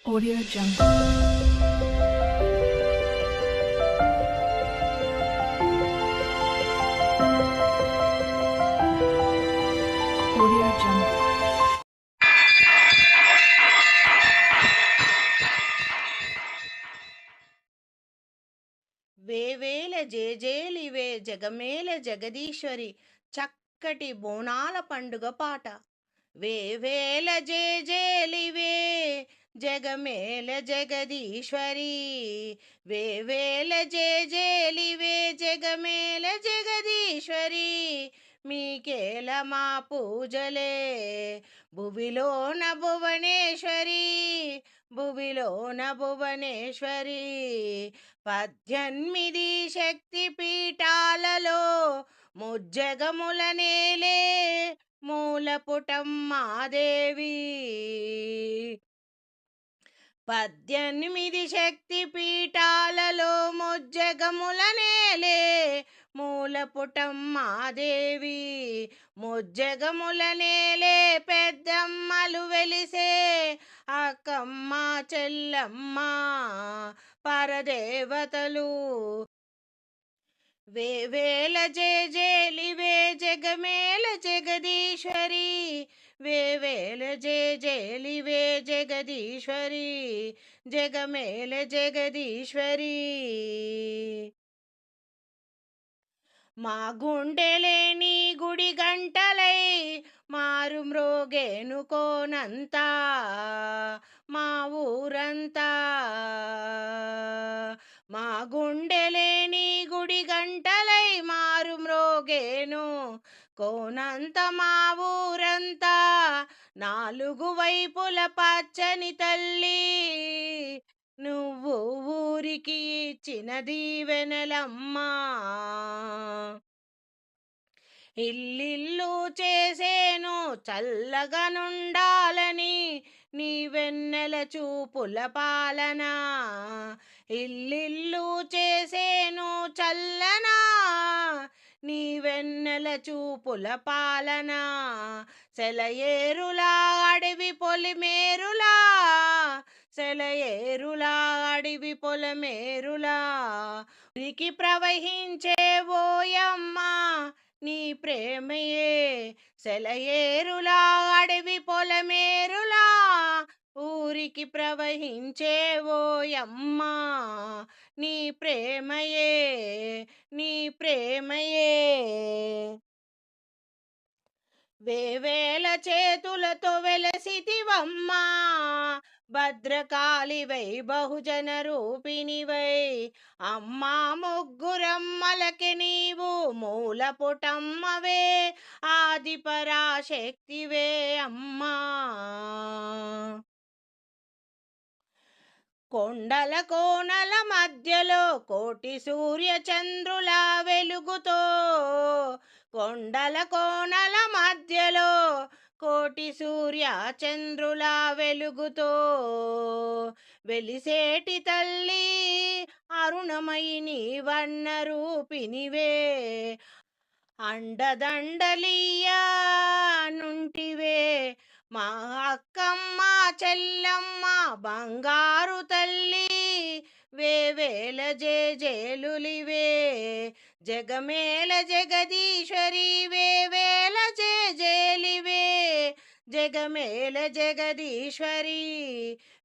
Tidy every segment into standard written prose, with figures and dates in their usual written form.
Audio Jungle. Audio Jungle. వేవేల జేజేలివే జగమేల జగదీశ్వరి చక్కటి బోనాల పండుగ పాట. వేవేల జేజేలివే జగమేల జగదీశ్వరి, వేవేల జేజేలివే జగమేల జగదీశ్వరి, మీకేల మా పూజలే భువిలోన భువనేశ్వరి, భువిలోన భువనేశ్వరి. 18 శక్తి పీఠాలలో ముజ్జగముల నేలే మూలపుటమ్మాదేవి. 18 శక్తి పీఠాలలో ముజ్జగముల నేలే మూలపుటమ్మాదేవి. ముజ్జగముల నేలే పెద్దమ్మలు వెలిసే అక్కమ్మ చెల్లమ్మ పరదేవతలు. వేవేల జేజేలివే జగమేల జగదీశ్వరి, వేవేల జేజేలివే జగదీశ్వరి, జగమేల జగదీశ్వరి. మా గుండెలేని గుడి గంటలై మారు మ్రోగేను కోనంతా మా ఊరంతా. మా గుండెలేని గుడి గంటలై మారు మ్రోగేను కోనంత మా ఊరంతా. 4 వైపుల పచ్చని తల్లి నువ్వు ఊరికి ఇచ్చిన దీవెనలమ్మా. ఇల్లిల్లు చేసేను చల్లగనుండాలని నీ వెన్నెల చూపుల పాలన. ఇల్లిల్లు చేసేను చల్లనా నీ వెన్నెల చూపుల పాలన. సెలయేరులా అడవి పొలిమేరులా, సెలయేరులా అడవి పొలమేరులా ఉరికి ప్రవహించే ఓయమ్మా నీ ప్రేమయే. సెలయేరులా అడవి పొలమేరులా ఊరికి ప్రవహించే ఓయమ్మా నీ ప్రేమయే, నీ ప్రేమయే. వేవేల చేతులతో వెలసితివమ్మా భద్రకాళివై బహుజన రూపిణివై. అమ్మా ముగ్గురమ్మలకి నీవు మూలపుటమ్మవే ఆదిపరాశక్తివే అమ్మా. కొండల కోనల మధ్యలో కోటి సూర్య చంద్రుల వెలుగుతో, కొండల కోనల మధ్యలో కోటి సూర్య చంద్రుల వెలుగుతో వెలిసేటి తల్లి అరుణమయి నీవన్న రూపినివే. అండదండలియా నుంటివే మా అక్కమ్మ చెల్లమ్మ బంగారు తల్లి. వేవేల జేజేలులివే జగమేల జగదీశ్వరి, వేవేల జేజేలివే జగమేల జగదీశ్వరి,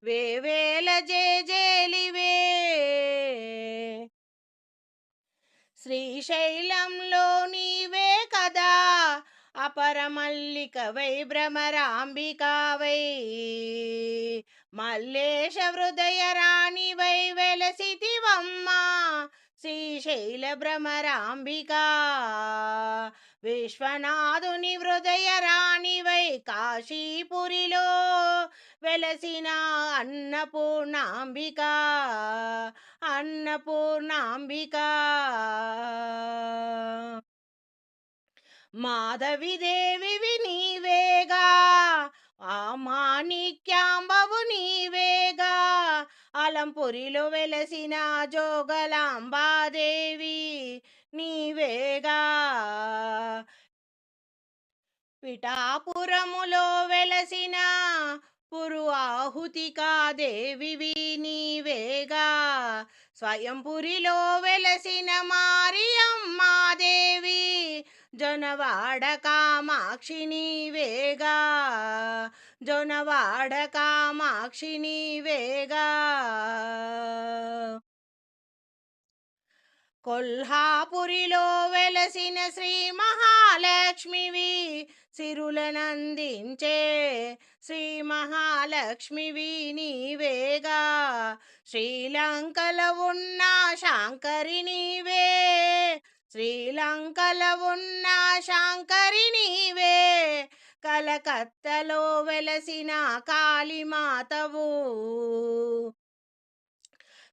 వేవేల జేజేలివే. శ్రీశైలంలో నీవే కదా అపరమల్లికవై భ్రమరాంబికావై, మల్లేశ హృదయ రాణివై వెలసితివమ్మా శ్రీశైల భ్రమరాంబికా. విశ్వనాథుని హృదయ రాణివై కాశీపురిలో వెలసిన అన్నపూర్ణాంబికా, అన్నపూర్ణాంబికా. మాధవిదేవివి నీవేగా ఆ మాణిక్యాంబవు నీవేగా, అలంపురిలో వెలసిన జోగలాంబాదేవి నీవేగా. పిఠాపురములో వెలసిన పురు ఆహుతికా దేవివి నీవేగా స్వయంపురిలో వెలసిన మారియమ్మా దేవి జొనవాడ కామాక్షి నీవేగా జొనవాడ కామాక్షి నీవేగా కొల్హాపురిలో వెలసిన శ్రీ మహాలక్ష్మివి సిరులనందించే శ్రీ మహాలక్ష్మివి నీవేగా శ్రీలంకలో ఉన్న శాంకరి నీవే శ్రీలంకలో ఉన్న శాంకరి నీవే కలకత్తలో వెలసిన కాళీమాతవు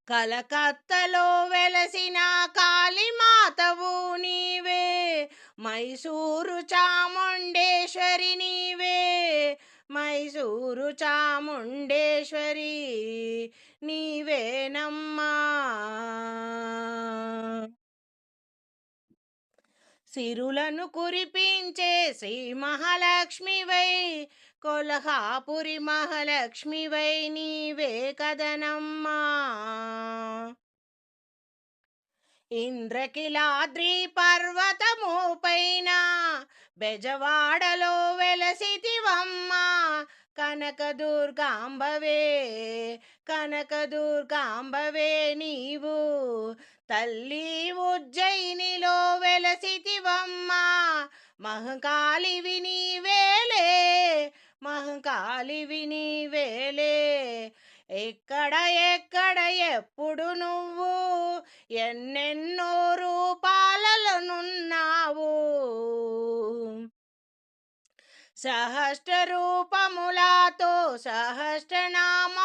కలకత్తలో వెలసిన కాళీమాతవు నీవే మైసూరు చాముండేశ్వరి నీవే మైసూరు చాముండేశ్వరి నీవేనమ్మా సిరులను కురిపించే శ్రీ మహాలక్ష్మివై కొల్హాపురి మహాలక్ష్మివై నీవే కదనమ్మా ఇంద్రకిలాద్రి పర్వతము పైన బెజవాడలో వెలసితివమ్మ కనకదుర్గాంబవే కనకదుర్గాంబవే నీవు తల్లి ఉజ్జయినిలో వెలసితివమ్మ మహంకాళివి నీవేలే మహంకాళివి నీవేలే ఎక్కడ ఎక్కడ ఎప్పుడు నువ్వు ఎన్నెన్నో రూపాలలోనున్నావు సహస్ర రూపములతో సహస్రనామములతో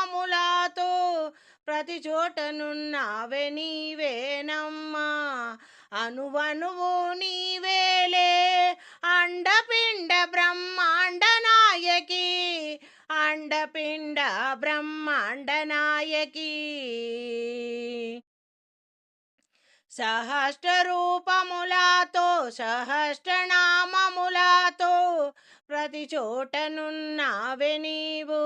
ప్రతి చోటనున్నావే నీవేనమ్మా అనువనువు నీవేలే అండపిండ బ్రహ్మాండ నాయకి అండపిండ బ్రహ్మాండ నాయకి సహస్ర రూపములతో సహస్రనామములతో ప్రతి చోటనున్నావే నీవు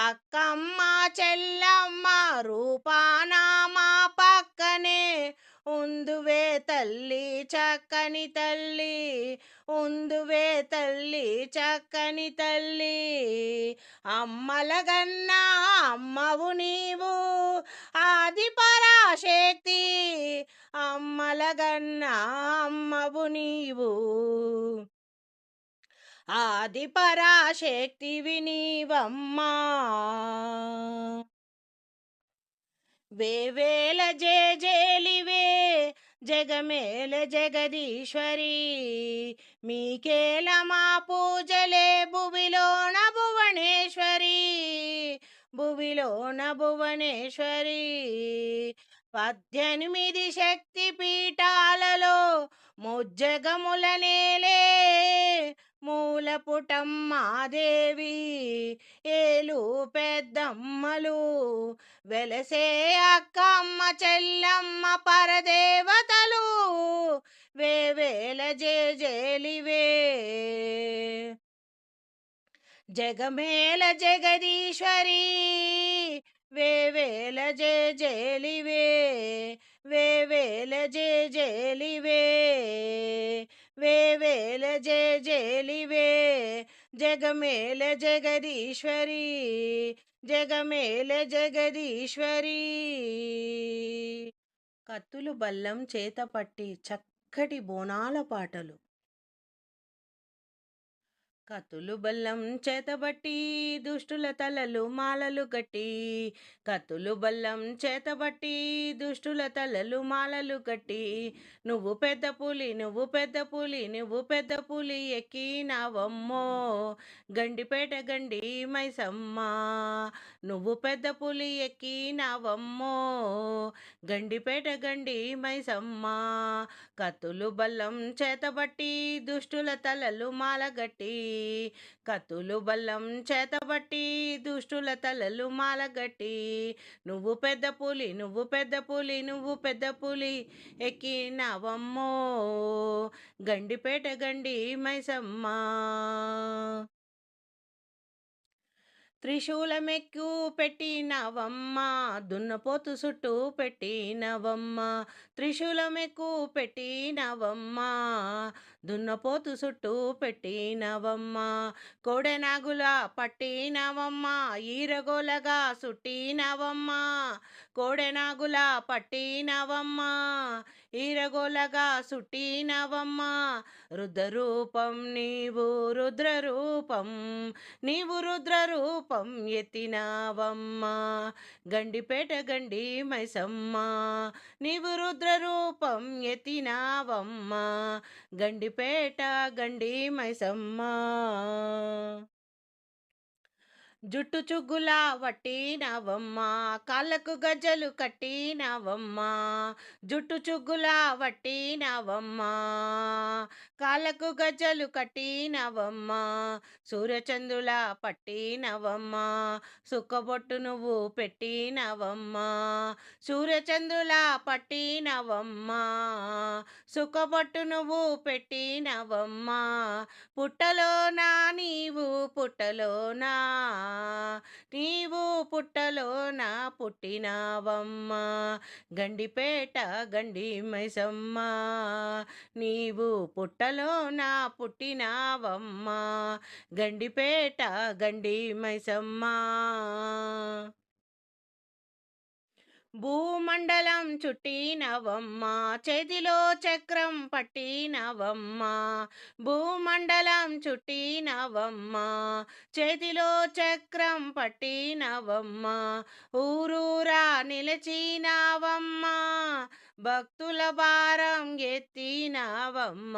అక్కమ్మ చెల్లమ్మ రూపానామా పక్కనే ఉందువే తల్లి చక్కని తల్లి ఉందువే తల్లి చక్కని తల్లి అమ్మలగన్నా అమ్మవు నీవు ఆది పరాశక్తి అమ్మలగన్నా అమ్మవు నీవు ఆది పరాశక్తివి నీవమ్మా వేవేల జేజేలివే జగమేల జగదీశ్వరి మీకేల మా పూజలే భువిలోన భువనేశ్వరి భువిలోన భువనేశ్వరి 18 శక్తి పీఠాలలో ముజ్జగముల నేలే మూలపుటమ్మాదేవి ఏలు పెద్దమ్మలు వెలసే అక్కమ్మ చెల్లమ్మ పరదేవతలు వేవేల జేజేలివే జగమేల జగదీశ్వరి వేవేల జేజేలివే వేవేల జేజేలివే వేవేల జేజేలివే జగమేల జగదీశ్వరి జగమేల జగదీశ్వరి కత్తులు బల్లం చేతపట్టి చక్కటి బోనాల పాటలు కత్తులు బల్లం చేతబట్టి దుష్టుల తలలు మాలలు కట్టి కత్తులు బల్లం చేతబట్టి దుష్టుల తలలు మాలలు కట్టి నువ్వు పెద్ద పులి నువ్వు పెద్ద పులి నువ్వు పెద్ద పులి ఎక్కినావమ్మో గండిపేట గండి మైసమ్మ నువ్వు పెద్ద పులి ఎక్కినావమ్మో గండిపేట గండి మైసమ్మ కత్తులు బల్లం చేతబట్టి దుష్టుల తలలు మాలగట్టి కత్తులు బల్లం చేతబట్టి దుష్టుల తలలు మాలగట్టి నువ్వు పెద్ద పులి నువ్వు పెద్ద పులి నువ్వు పెద్ద పులి ఎక్కినావమ్మో గండిపేట గండి మైసమ్మ త్రిశూలమెక్కు పెట్టినవమ్మ, దున్నపోతు చుట్టూ పెట్టినవమ్మ. త్రిశూలమెక్కు పెట్టినవమ్మ, దున్నపోతు చుట్టూ పెట్టినవమ్మ. కోడెనాగుల పట్టినవమ్మ, ఈరగోలగా సుట్టినవమ్మ. కోడెనాగుల పట్టినవమ్మ, ఈరగోలగా సుట్టినవమ్మ. రుద్రరూపం నీవు రుద్రరూపం, నీవు రుద్రరూపం ఎత్తినావమ్మా. గండిపేట గండి మైసమ్మ, నీవు రుద్రరూపం ఎత్తినావమ్మా. గండిపేట గండి మైసమ్మ. జుట్టు చుగ్గుల వట్టినవమ్మ, కాళ్ళకు గజ్జలు కట్టినవమ్మ. జుట్టు చుగ్గుల వట్టినవమ్మ, కాళ్ళకు గజ్జలు కట్టినవమ్మ. సూర్యచంద్రుల పట్టినవమ్మ, సుక్కబొట్టు నువ్వు పెట్టినవమ్మ. సూర్యచంద్రుల పట్టినవమ్మ, సుక్కబొట్టు నువ్వు పెట్టినవమ్మ. పుట్టలోనా నీవు పుట్టలోనా, నీవు పుట్టలోన పుట్టినావమ్మ. గండిపేట గండి మైసమ్మ, నీవు పుట్టలోన పుట్టినావమ్మ. గండిపేట గండి మైసమ్మ. భూమండలం చుట్టినవమ్మ, చేతిలో చక్రం పట్టినవమ్మ. భూమండలం చుట్టినవమ్మ, చేతిలో చక్రం పట్టినవమ్మ. ఊరూరా నిలిచినావమ్మ, భక్తుల భారం ఎత్తినావమ్మ.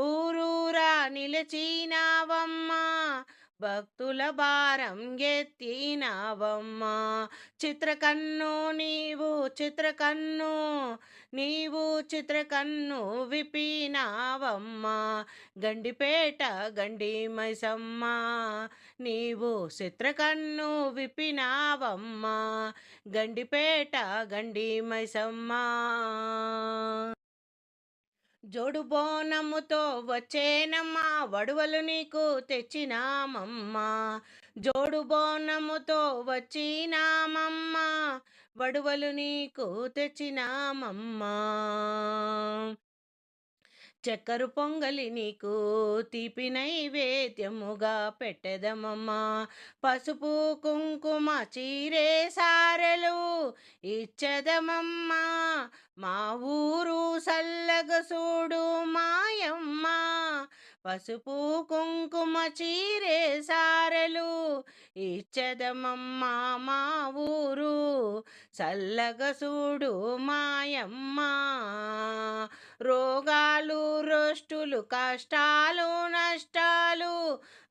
ఊరూరా నిలిచినావమ్మ, భక్తుల భారం ఎత్తినావమ్మ. చిత్రకన్ను నీవు చిత్రకన్ను, నీవు చిత్రకన్ను విపినావమ్మ. గండిపేట గండి మైసమ్మ, నీవు చిత్రకన్ను విపినావమ్మ. గండిపేట గండి మైసమ్మ. జోడు బోనముతో వచ్చేనమ్మా, వడువలు నీకు తెచ్చినామమ్మా. జోడు బోనముతో వచ్చినామమ్మా, వడువలు నీకు తెచ్చినామమ్మా. చక్కెర పొంగలి నీకు తీపి నైవేద్యముగా పెట్టెదమమ్మా. పసుపు కుంకుమ చీరే సారెలు ఇచ్చెదమమ్మా. మా ఊరు సల్లగ చూడు మాయమ్మ, పసుపు కుంకుమ చీరే సారెలు ఇచ్చెదమమ్మా. మా ఊరు సల్లగ చూడు మాయమ్మ. రోగాలు రోష్టులు కష్టాలు నష్టాలు,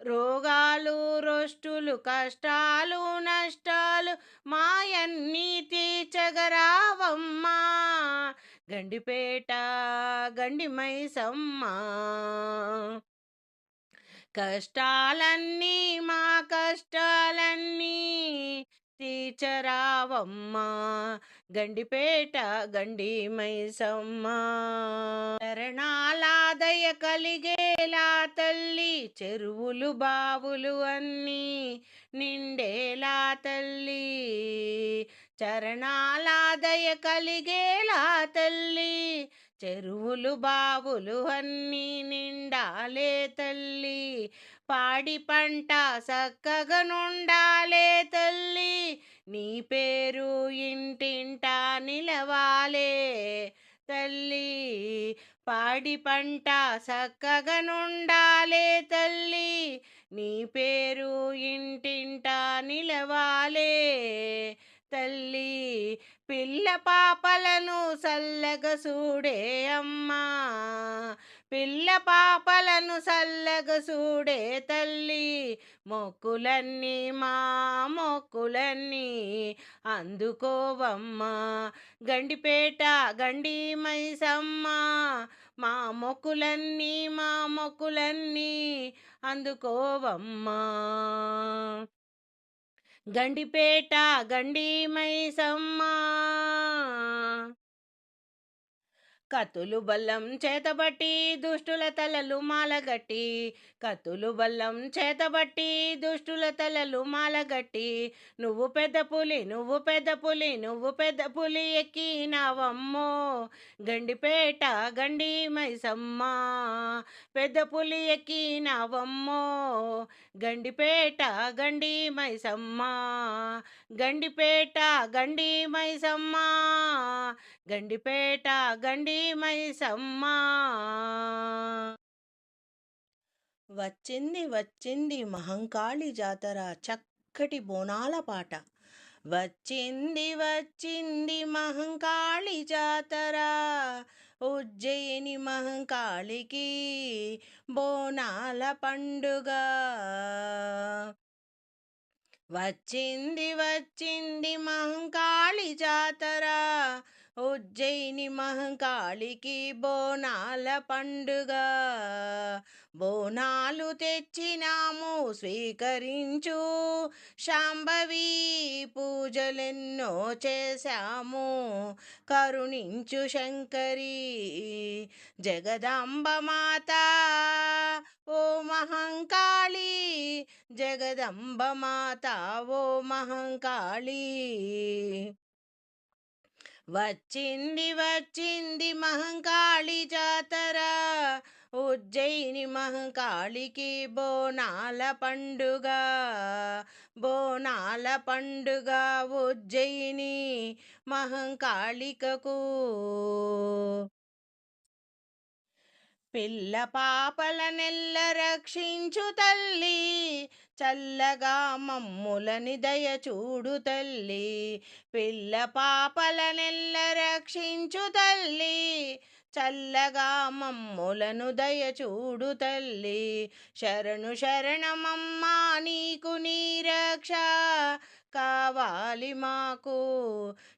రోగాలు రోష్టులు కష్టాలు నష్టాలు మాయన్నీ తీర్చగరావమ్మా. గండిపేట గండి మైసమ్మ, కష్టాలన్నీ మా కష్టాలన్నీ తీర్చరావమ్మా. గండిపేట గండి మైసమ్మ. శరణాలాదయ కలిగేలా తల్లి, చెరువులు బావులు అన్నీ నిండేలా తల్లి. చరణాలాదయ కలిగేలా తల్లి, చెరువులు బావులు అన్నీ నిండాలే తల్లి. పాడి పంట చక్కగా నుండాలే తల్లి, నీ పేరు ఇంటింటా నిలవాలే తల్లి. పాడి పంట చక్కగా నుండాలే తల్లి, నీ పేరు ఇంటింటా నిలవాలే తల్లి. పిల్ల పాపలను చల్లగా చూడే అమ్మా, పిల్ల పాపలను చల్లగా చూడే తల్లి. మొక్కులన్నీ మా మొక్కులన్నీ అందుకోవమ్మా. గండిపేట గండి మైసమ్మ, మా మొక్కులన్నీ మా మొక్కులన్నీ అందుకోవమ్మా. గండిపేట గండి మైసమ్మ. కత్తులు బల్లం చేతబట్టి దుష్టుల తలలు మాలగట్టి, కత్తులు బల్లం చేతబట్టి దుష్టుల తలలు మాలగట్టి, నువ్వు పెద్ద పులి నువ్వు పెద్ద పులి నువ్వు పెద్ద పులి ఎక్కినావమ్మో, గండిపేట గండి మైసమ్మ, పెద్ద పులి ఎక్కినావమ్మో, గండిపేట గండి మైసమ్మ, గండిపేట గండి మైసమ్మ, గండిపేట గండి మైసమ్మ. వచ్చింది వచ్చింది మహంకాళి జాతర చక్కటి బోనాల పాట. వచ్చింది వచ్చింది మహంకాళి జాతర, ఉజ్జయిని మహంకాళికి బోనాల పండుగ. వచ్చింది వచ్చింది మహంకాళి జాతర, ఉజ్జయిని మహంకాళికి బోనాల పండుగ. బోనాలు తెచ్చినాము స్వీకరించు శాంభవి, పూజలెన్నో చేశాము కరుణించు శంకరి. జగదాంబ మాత ఓ మహంకాళి, జగదంబ మాత ఓ మహంకాళి. వచ్చింది వచ్చింది మహంకాళి జాతర, ఉజ్జయిని మహంకాళికి బోనాల పండుగ. బోనాల పండుగ ఉజ్జయిని మహంకాళికకు. పిల్ల పాపల నెల్ల రక్షించు తల్లి, చల్లగా మమ్ములని దయ చూడు తల్లి. పిల్ల పాపల నెల్ల రక్షించు తల్లి, చల్లగా మమ్ములను దయ చూడు తల్లి. శరణు శరణమమ్మా నీకు నీ రక్ష కావాలి మాకు,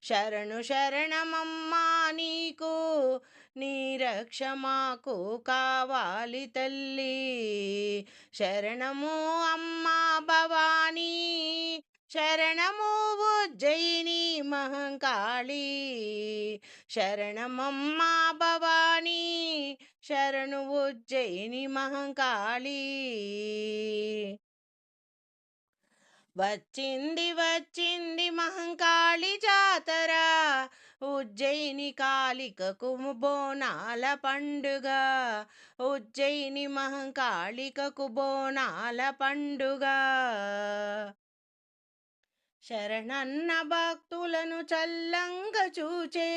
శరణు శరణమమ్మా నీకు నీ రక్ష మాకు కావాలి తల్లి. శరణము అమ్మా భవానీ, శరణము ఉజ్జయిని మహంకాళి. శరణమమ్మా భవానీ, శరణు ఉజ్జయిని మహంకాళి. వచ్చింది వచ్చింది మహంకాళి జాతర, ఉజ్జయిని కాళికకు బోనాల పండుగ. ఉజ్జయిని మహంకాళికకు బోనాల పండుగ. శరణన్న భక్తులను చల్లంగా చూచే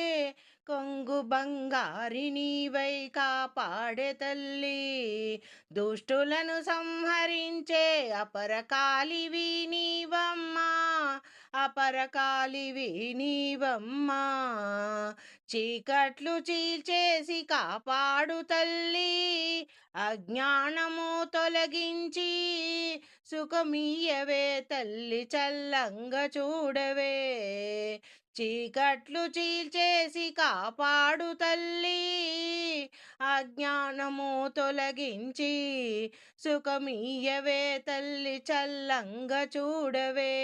కొంగు బంగారి నీవై కాపాడే తల్లి. దుష్టులను సంహరించే అపరకాలివి నీవమ్మా, అపరకాలివి నీవమ్మా. చీకట్లు చీల్చేసి కాపాడు తల్లి, అజ్ఞానము తొలగించి సుఖమీయవే తల్లి చల్లంగా చూడవే. చీకట్లు చీల్చేసి కాపాడు తల్లి, అజ్ఞానము తొలగించి సుఖమీయవే తల్లి చల్లంగా చూడవే.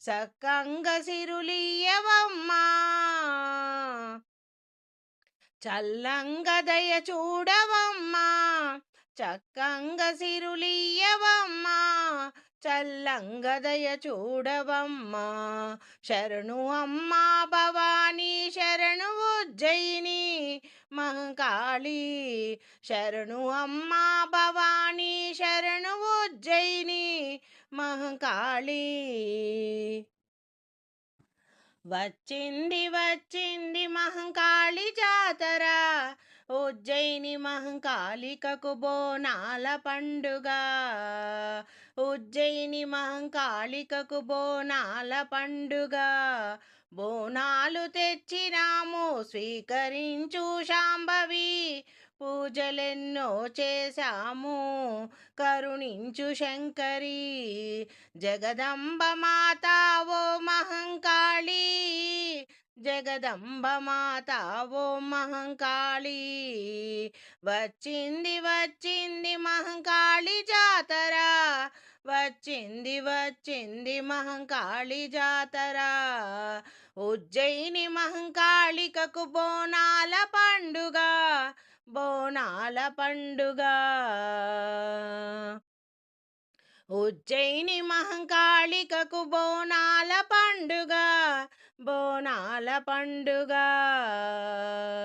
సక్కంగా సిరులియవమ్మా, చల్లంగా దయ చూడవమ్మా, చక్కంగా సిరులియవమ్మా, చల్లంగా దయ చూడవమ్మా. శరణు అమ్మా భవానీ, శరణు ఉజ్జయిని మహంకాళి. శరణు అమ్మా భవానీ, శరణు ఉజ్జయిని మహంకాళి. వచ్చింది వచ్చింది మహంకాళి జాతర, ఉజ్జయిని మహంకాళికకు బోనాల పండుగ. ఉజ్జయిని మహంకాళికకు బోనాల పండుగ. బోనాలు తెచ్చినాము స్వీకరించు శాంభవి, పూజలెన్నో చేశాము కరుణించు శంకరి. జగదంబ మాత ఓ మహంకాళి, జగదంబ మాత ఓ మహంకాళి. వచ్చింది వచ్చింది మహంకాళి జాతర, వచ్చింది వచ్చింది మహంకాళి జాతర, ఉజ్జయిని మహంకాళికకు బోనాల పండుగ, బోనాల పండుగ. ఉజ్జయిని మహంకాళికకు బోనాల పండుగ, బోనాల పండుగ. ఉజ్జయిని మహంకాళికకు బోనాల పండుగ, బోనాల పండుగ. ఉజ్జయిని మహంకాళికకు బోనాల పండుగ, బోనాల పండుగ. ఉజ్జయిని మహంకాళికకు బోనాల పండుగ, బోనాల పండుగ.